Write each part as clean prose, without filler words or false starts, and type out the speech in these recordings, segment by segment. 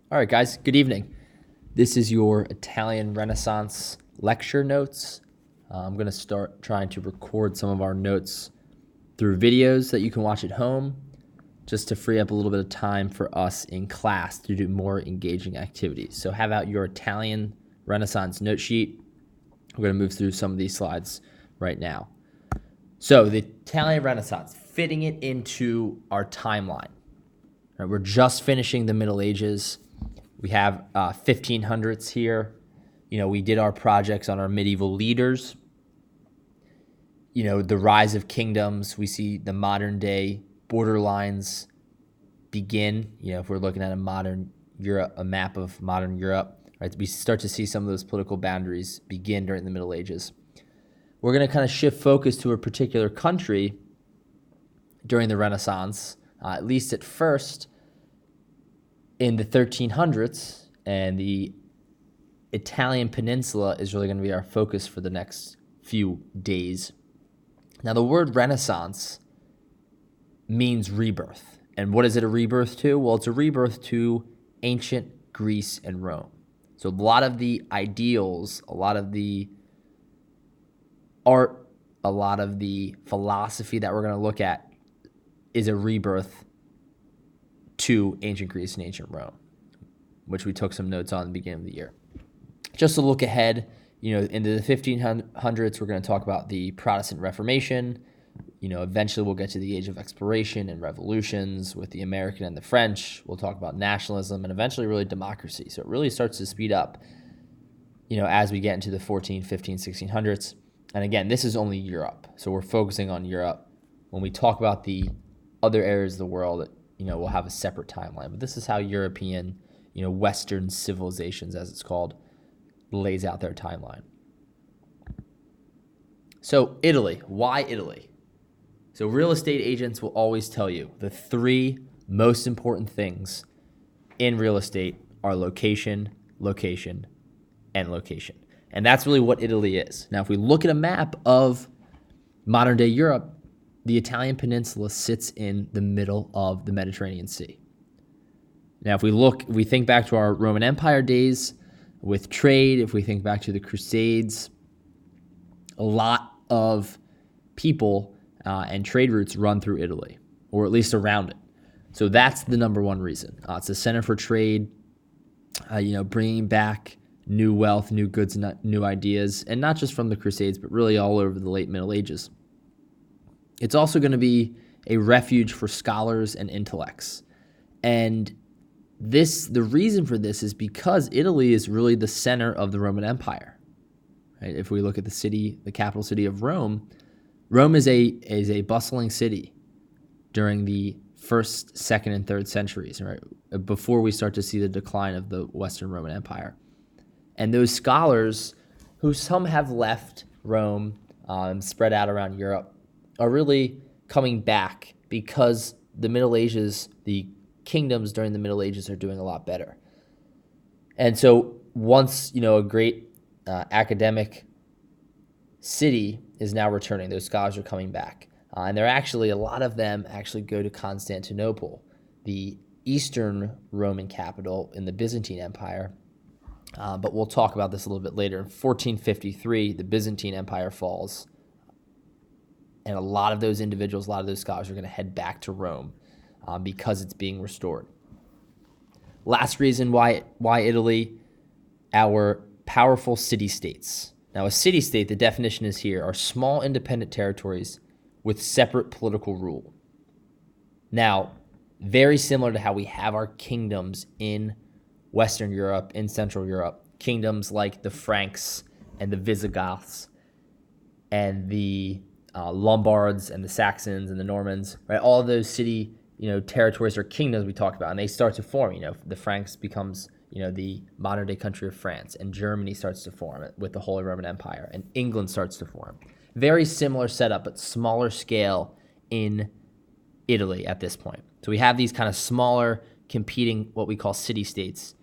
All right, guys, good evening. This is your Italian Renaissance lecture notes. I'm going to start trying to record some of our notes through videos that you can watch at home, just to free up a little bit of time for us in class to do more engaging activities. So have out your Italian Renaissance note sheet. We're going to move through some of these slides right now. So the Italian Renaissance, fitting it into our timeline. Right, we're just finishing the Middle Ages. We have 1500s here. We did our projects on our medieval leaders. The rise of kingdoms. We see the modern day borderlines begin. If we're looking at a modern Europe, a map of modern Europe, right? We start to see some of those political boundaries begin during the Middle Ages. We're going to kind of shift focus to a particular country during the Renaissance, at least at first, in the 1300s, and the Italian peninsula is really going to be our focus for the next few days. Now, the word Renaissance means rebirth. And what is it a rebirth to? Well, it's a rebirth to ancient Greece and Rome. So a lot of the ideals, a lot of the art, a lot of the philosophy that we're going to look at is a rebirth to ancient Greece and ancient Rome, which we took some notes on at the beginning of the year. Just to look ahead, into the 1500s, we're going to talk about the Protestant Reformation. Eventually we'll get to the Age of Exploration and revolutions with the American and the French. We'll talk about nationalism and eventually really democracy. So it really starts to speed up, as we get into the 14, 15, 1600s. And again, this is only Europe. So we're focusing on Europe. When we talk about the other areas of the world, we'll have a separate timeline. But this is how European, Western civilizations, as it's called, lays out their timeline. So Italy, why Italy? So real estate agents will always tell you the three most important things in real estate are location, location, and location. And that's really what Italy is. Now, if we look at a map of modern day Europe, the Italian peninsula sits in the middle of the Mediterranean Sea. Now, if we think back to our Roman Empire days with trade, if we think back to the Crusades, a lot of people and trade routes run through Italy, or at least around it. So that's the number one reason. It's a center for trade, bringing back new wealth, new goods, new ideas, and not just from the Crusades, but really all over the late Middle Ages. It's also going to be a refuge for scholars and intellects. And the reason for this is because Italy is really the center of the Roman Empire. Right? If we look at the capital city of Rome, Rome is a bustling city during the 1st, 2nd, and 3rd centuries, right? Before we start to see the decline of the Western Roman Empire. And those scholars, who some have left Rome, spread out around Europe, are really coming back because the Middle Ages, the kingdoms during the Middle Ages are doing a lot better. And so once, a great academic city is now returning, those scholars are coming back. And a lot of them actually go to Constantinople, the Eastern Roman capital in the Byzantine Empire. But we'll talk about this a little bit later. In 1453, the Byzantine Empire falls. And a lot of those individuals, a lot of those scholars are going to head back to Rome because it's being restored. Last reason why Italy, our powerful city-states. Now, a city-state, the definition is here, are small independent territories with separate political rule. Now, very similar to how we have our kingdoms in Western Europe, in Central Europe, kingdoms like the Franks and the Visigoths and the Lombards and the Saxons and the Normans, right? All of those city, territories or kingdoms we talked about, and they start to form. The Franks becomes, the modern day country of France, and Germany starts to form with the Holy Roman Empire, and England starts to form. Very similar setup, but smaller scale in Italy at this point. So we have these kind of smaller competing, what we call city-states.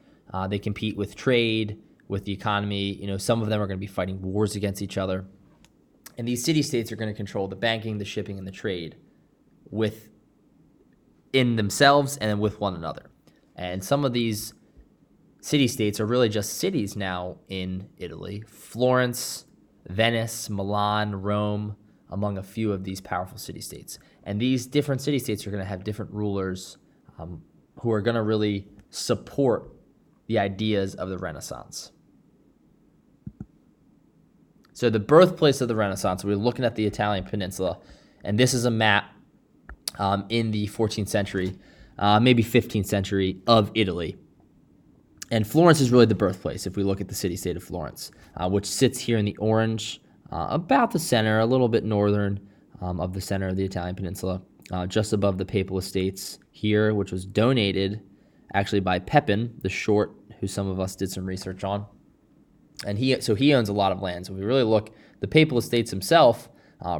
They compete with trade, with the economy. Some of them are going to be fighting wars against each other. And these city-states are going to control the banking, the shipping, and the trade within themselves and with one another. And some of these city-states are really just cities now in Italy. Florence, Venice, Milan, Rome, among a few of these powerful city-states. And these different city-states are going to have different rulers who are going to really support the ideas of the Renaissance. So the birthplace of the Renaissance, we're looking at the Italian peninsula, and this is a map in the 14th century, maybe 15th century of Italy. And Florence is really the birthplace if we look at the city-state of Florence, which sits here in the orange, about the center, a little bit northern of the center of the Italian peninsula, just above the Papal Estates here, which was donated actually by Pepin the Short, who some of us did some research on. And he owns a lot of land. So if we really look, the Papal Estates himself,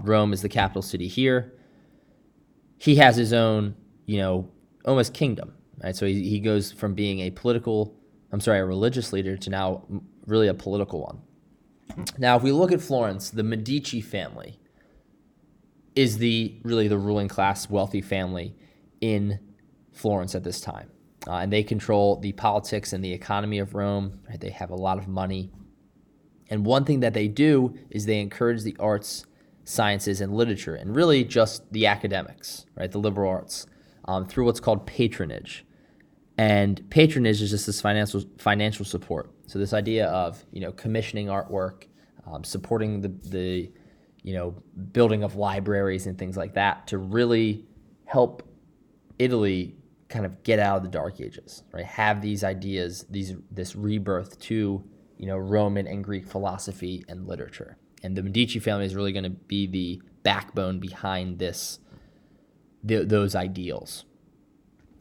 Rome is the capital city here. He has his own, almost kingdom, right? So he goes from being a religious leader to now really a political one. Now, if we look at Florence, the Medici family is really the ruling class, wealthy family in Florence at this time. And they control the politics and the economy of Rome. Right? They have a lot of money. And one thing that they do is they encourage the arts, sciences, and literature, and really just the academics, right, the liberal arts, through what's called patronage. And patronage is just this financial support. So this idea of commissioning artwork, supporting the building of libraries and things like that to really help Italy kind of get out of the Dark Ages, right? Have these ideas, this rebirth to Roman and Greek philosophy and literature. And the Medici family is really going to be the backbone behind those ideals.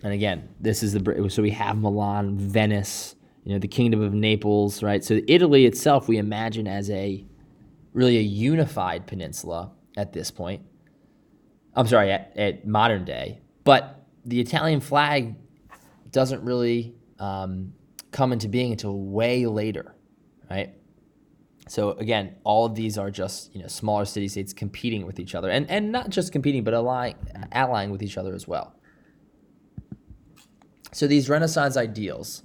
And again, this is so we have Milan, Venice, the Kingdom of Naples, right? So Italy itself, we imagine as really a unified peninsula at this point. I'm sorry, at modern day. But the Italian flag doesn't really come into being until way later, right? So again, all of these are just smaller city-states competing with each other, and not just competing, but allying with each other as well. So these Renaissance ideals,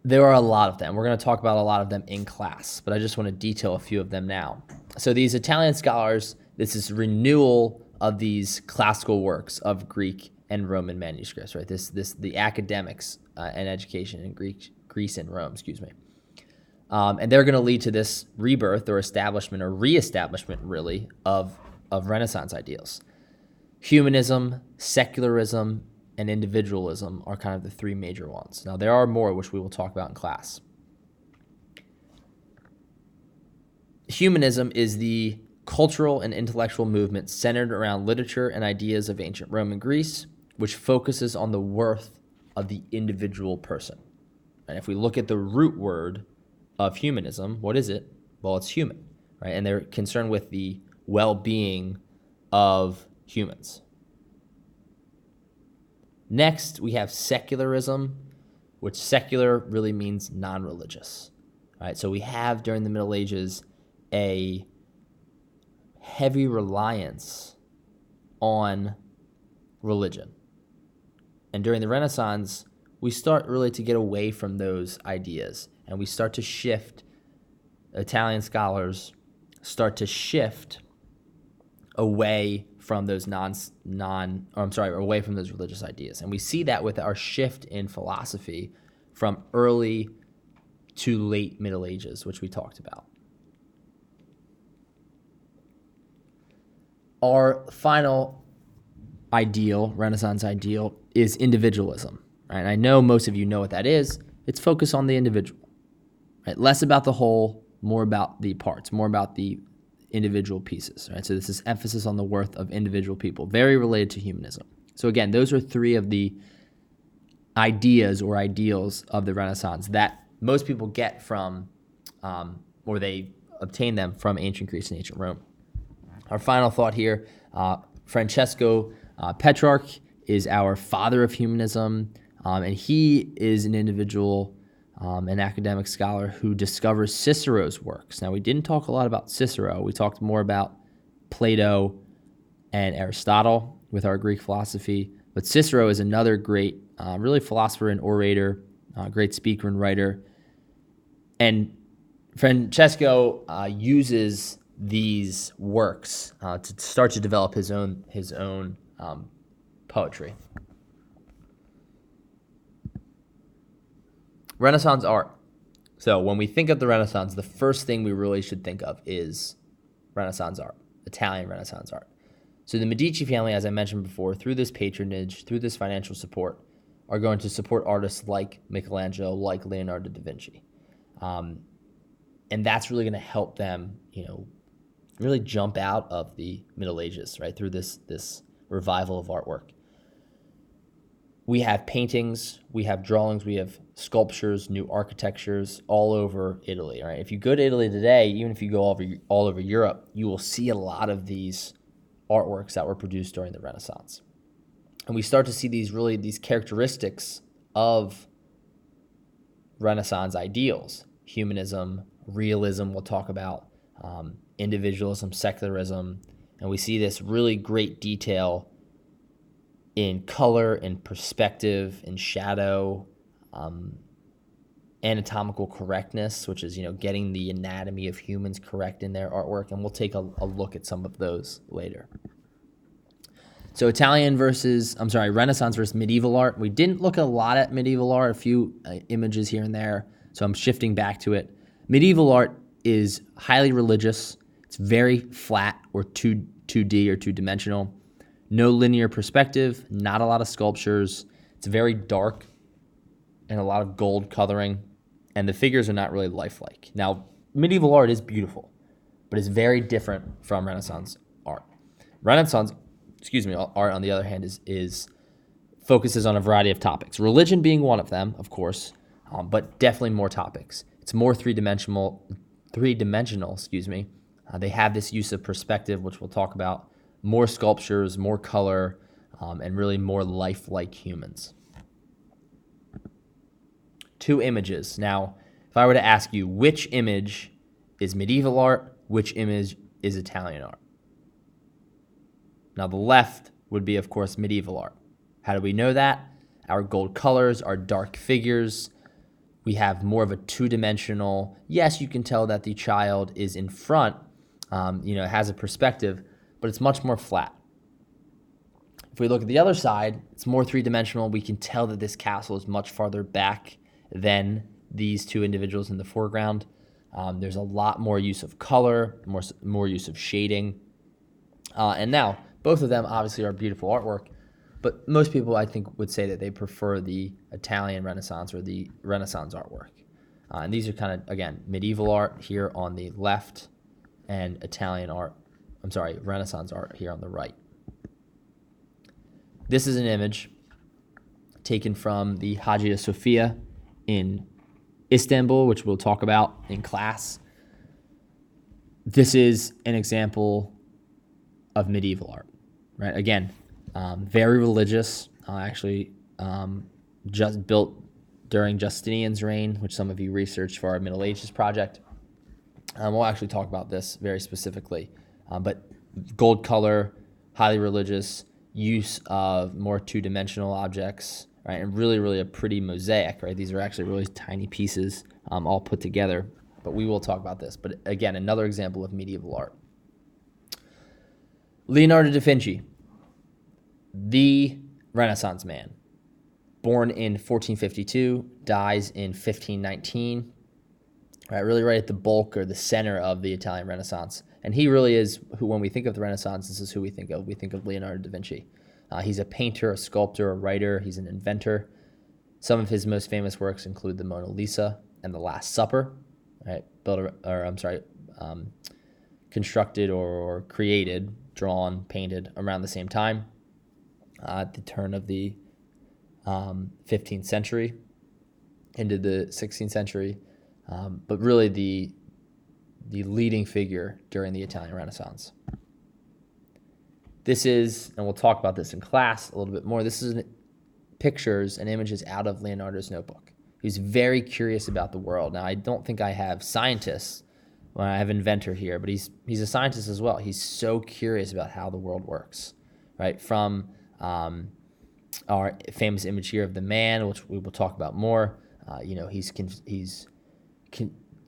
there are a lot of them. We're going to talk about a lot of them in class, but I just want to detail a few of them now. So these Italian scholars, this is renewal of these classical works of Greek and Roman manuscripts, right? The academics and education in Greece and Rome, and they're going to lead to this rebirth or establishment or reestablishment, really, of Renaissance ideals. Humanism, secularism, and individualism are kind of the three major ones. Now, there are more, which we will talk about in class. Humanism is the cultural and intellectual movement centered around literature and ideas of ancient Rome and Greece, which focuses on the worth of the individual person. And if we look at the root word of humanism, what is it? Well, it's human, right? And they're concerned with the well-being of humans. Next, we have secularism, which secular really means non-religious, right? So we have, during the Middle Ages, a heavy reliance on religion. And during the Renaissance, we start really to get away from those ideas, and we start to shift, Italian scholars start to shift away from those away from those religious ideas. And we see that with our shift in philosophy from early to late Middle Ages, which we talked about. Our final ideal, Renaissance ideal, is individualism. Right? And I know most of you know what that is. It's focused on the individual. Right? Less about the whole, more about the parts, more about the individual pieces. Right? So this is emphasis on the worth of individual people, very related to humanism. So again, those are three of the ideas or ideals of the Renaissance that most people get from, or they obtain them from ancient Greece and ancient Rome. Our final thought here, Francesco Petrarch is our father of humanism, and he is an individual, an academic scholar who discovers Cicero's works. Now, we didn't talk a lot about Cicero. We talked more about Plato and Aristotle with our Greek philosophy, but Cicero is another great, really philosopher and orator great speaker and writer. And Francesco uses these works to start to develop his own poetry. Renaissance art. So when we think of the Renaissance, the first thing we really should think of is Renaissance art, Italian Renaissance art. So the Medici family, as I mentioned before, through this patronage, through this financial support, are going to support artists like Michelangelo, like Leonardo da Vinci. And that's really going to help them, really jump out of the Middle Ages, right, through this revival of artwork. We have paintings, we have drawings, we have sculptures, new architectures all over Italy, right? If you go to Italy today, even if you go all over Europe, you will see a lot of these artworks that were produced during the Renaissance. And we start to see these characteristics of Renaissance ideals: humanism, realism, we'll talk about, individualism, secularism, and we see this really great detail in color, in perspective, in shadow, anatomical correctness, which is, getting the anatomy of humans correct in their artwork, and we'll take a look at some of those later. So Renaissance versus medieval art. We didn't look a lot at medieval art, a few images here and there, so I'm shifting back to it. Medieval art is highly religious. It's very flat or 2D or two-dimensional. No linear perspective, not a lot of sculptures. It's very dark and a lot of gold coloring, and the figures are not really lifelike. Now, medieval art is beautiful, but it's very different from Renaissance art. Renaissance art, on the other hand, is focuses on a variety of topics. Religion being one of them, of course, but definitely more topics. It's more three-dimensional. They have this use of perspective, which we'll talk about. More sculptures, more color, and really more lifelike humans. 2 images. Now, if I were to ask you which image is medieval art, which image is Italian art? Now, the left would be, of course, medieval art. How do we know that? Our gold colors, our dark figures. We have more of a two-dimensional. Yes, you can tell that the child is in front, has a perspective, but it's much more flat. If we look at the other side, it's more three-dimensional. We can tell that this castle is much farther back than these 2 individuals in the foreground. There's a lot more use of color, more use of shading. And now, both of them obviously are beautiful artwork, but most people, I think, would say that they prefer the Italian Renaissance or the Renaissance artwork. And these are kind of, again, medieval art here on the left and Renaissance art here on the right. This is an image taken from the Hagia Sophia in Istanbul, which we'll talk about in class. This is an example of medieval art, right? Again, very religious, just built during Justinian's reign, which some of you researched for our Middle Ages project. We'll actually talk about this very specifically, but gold color, highly religious, use of more two-dimensional objects, right? And really, really a pretty mosaic, right? These are actually really tiny pieces all put together, but we will talk about this. But again, another example of medieval art. Leonardo da Vinci, the Renaissance man, born in 1452, dies in 1519, right? Really right at the bulk or the center of the Italian Renaissance. And he really is who, when we think of the Renaissance, this is who we think of. We think of Leonardo da Vinci. He's a painter, a sculptor, a writer. He's an inventor. Some of his most famous works include the Mona Lisa and the Last Supper, right? Constructed or created, drawn, painted around the same time, at the turn of the 15th century into the 16th century, but really the leading figure during the Italian Renaissance. This is, and we'll talk about this in class a little bit more, this is pictures and images out of Leonardo's notebook. He's very curious about the world. Now, I don't think I have scientists, well, I have inventor here, but he's a scientist as well. He's so curious about how the world works, right? From our famous image here of the man, which we will talk about more,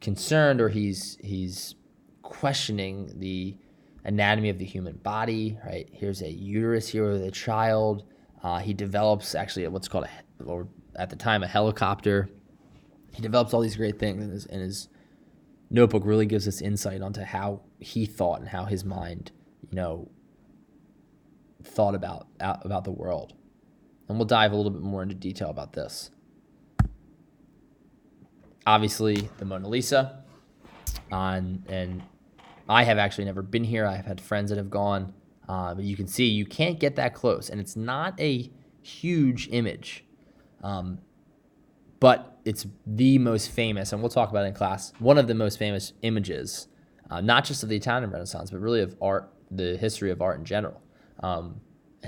Concerned, or he's questioning the anatomy of the human body, right? Here's a uterus here with a child. He develops actually what's called or at the time, a helicopter. He develops all these great things, and his notebook really gives us insight onto how he thought and how his mind, thought about the world. And we'll dive a little bit more into detail about this. Obviously, the Mona Lisa, and I have actually never been here. I've had friends that have gone, but you can see you can't get that close, and it's not a huge image, but it's the most famous, and we'll talk about it in class, one of the most famous images, not just of the Italian Renaissance, but really of art, the history of art in general. And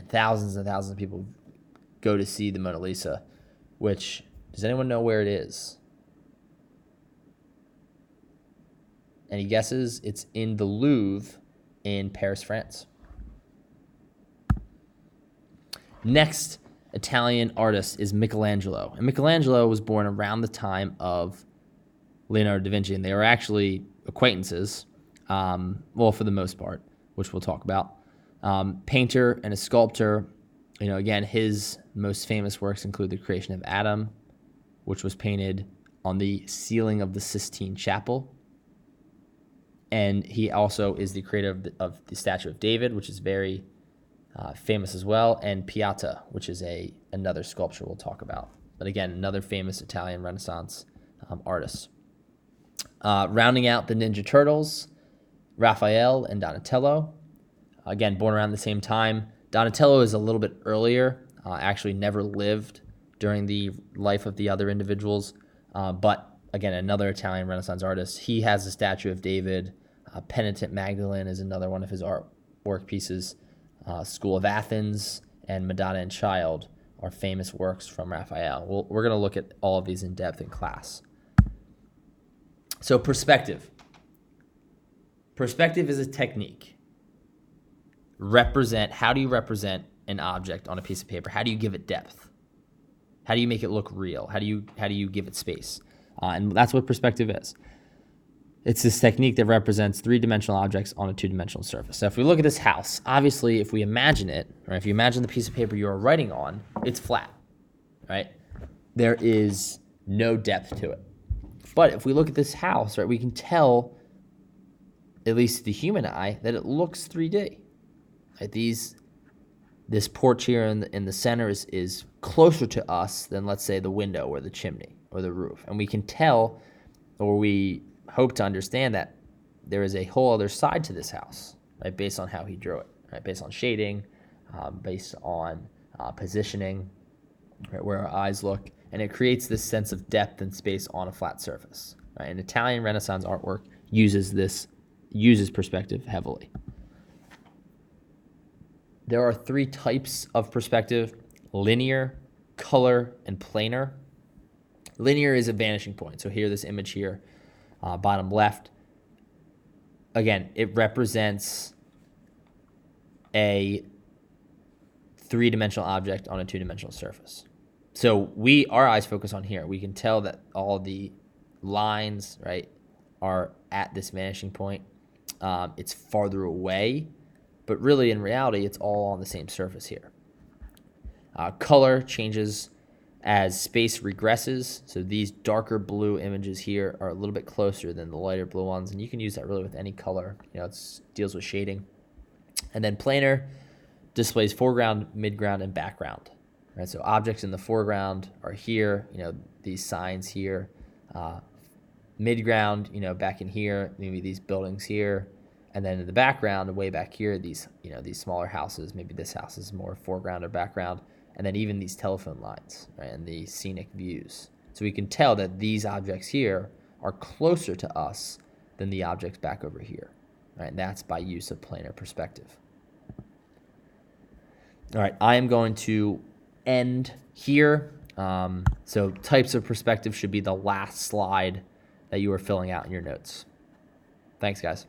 thousands of people go to see the Mona Lisa, which, does anyone know where it is? Any guesses? It's in the Louvre in Paris, France. Next Italian artist is Michelangelo. And Michelangelo was born around the time of Leonardo da Vinci, and they were actually acquaintances, well, for the most part, which we'll talk about. Painter and a sculptor. Again, his most famous works include the creation of Adam, which was painted on the ceiling of the Sistine Chapel. And he also is the creator of the statue of David, which is very famous as well, and Pieta, which is another sculpture we'll talk about. But again, another famous Italian Renaissance artist. Rounding out the Ninja Turtles, Raphael and Donatello. Again, born around the same time. Donatello is a little bit earlier, actually never lived during the life of the other individuals, but again, another Italian Renaissance artist. He has a statue of David. Penitent Magdalene is another one of his artwork pieces. School of Athens and Madonna and Child are famous works from Raphael. We're going to look at all of these in depth in class. So perspective. Perspective is a technique. How do you represent an object on a piece of paper? How do you give it depth? How do you make it look real? How do you give it space? And that's what perspective is. It's this technique that represents three-dimensional objects on a two-dimensional surface. So if we look at this house, obviously if we imagine it, or if you imagine the piece of paper you're writing on, it's flat, right? There is no depth to it. But if we look at this house, right, we can tell, at least to the human eye, that it looks 3D. Right? This porch here in the center is closer to us than, let's say, the window or the chimney or the roof. And we can tell, or we hope to understand, that there is a whole other side to this house, right, based on how he drew it, right, based on shading, based on positioning, right, where our eyes look, and it creates this sense of depth and space on a flat surface. Right? And Italian Renaissance artwork uses perspective heavily. There are three types of perspective: linear, color, and planar. Linear is a vanishing point. So here, this image here, bottom left, again, it represents a three-dimensional object on a two-dimensional surface. So our eyes focus on here. We can tell that all the lines, right, are at this vanishing point. It's farther away, but really in reality, it's all on the same surface here. Color changes as space regresses. So these darker blue images here are a little bit closer than the lighter blue ones, and you can use that really with any color. It deals with shading. And then planar displays foreground, midground, and background. Right? So objects in the foreground are here, these signs here. Midground, back in here, maybe these buildings here. And then in the background, way back here, these smaller houses. Maybe this house is more foreground or background. And then even these telephone lines, right, and the scenic views. So we can tell that these objects here are closer to us than the objects back over here. Right? And that's by use of planar perspective. All right, I am going to end here. So types of perspective should be the last slide that you are filling out in your notes. Thanks, guys.